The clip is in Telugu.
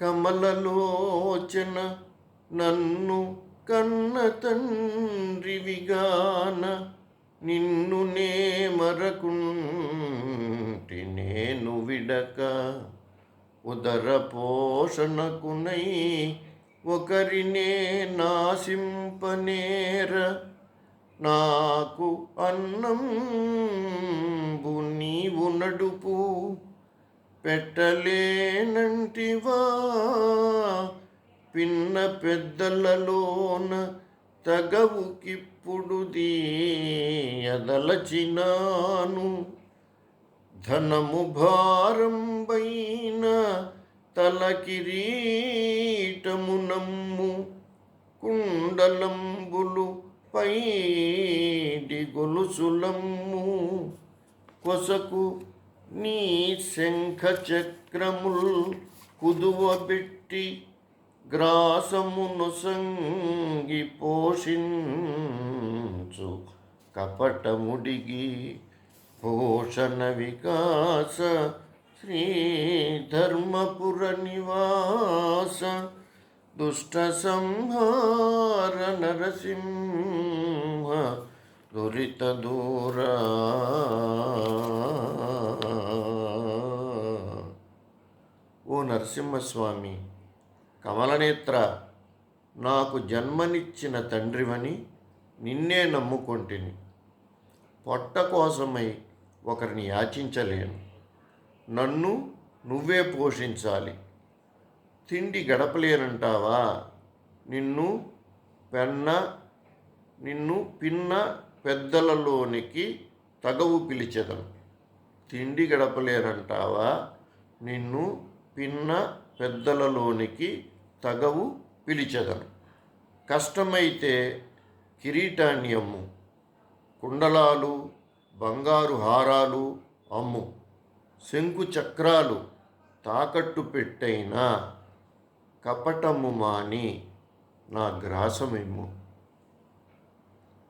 కమలలోచన నన్ను కన్న తండ్రివిగాన నిన్ను నే మరకుంటి నేను విడక ఉదర పోషణకునై ఒకరినే నాశింపనేర నాకు అన్నంబు నీవు నడుపు పెట్టలేనంటివా పిన్న పెద్దలలోన తగవుకిప్పుడు దీయదలచినాను ధనము భారంబైన తల కిరీటము నమ్ము కుండలంబులు పైడి గొలుసులమ్ము కొసకు నీ శంఖ చక్రముల్ కుదువబెట్టి గ్రాసమును సంగి పోషించు కపటముడిగి పోషణ వికాస శ్రీ ధర్మపుర నివాస దుష్ట సంహార నరసింహ దురిత దూరా. ఓ నరసింహస్వామి, కమలనేత్ర, నాకు జన్మనిచ్చిన తండ్రివని నిన్నే నమ్ముకొంటిని. పొట్ట కోసమై ఒకరిని యాచించలేను. నన్ను నువ్వే పోషించాలి. తిండి గడపలేనంటావా? నిన్ను పిన్న పెద్దలలోనికి తగవు పిలిచెదను. తిండి గడపలేనంటావా? నిన్ను పిన్న పెద్దలలోనికి తగవు పిలిచెదను. కష్టమైతే కిరీటాన్ని అమ్ము, కుండలాలు బంగారు హారాలు అమ్ము, శంకు చక్రాలు తాకట్టు పెట్టైనా కపటము మాని నా గ్రాసమిమ్ము.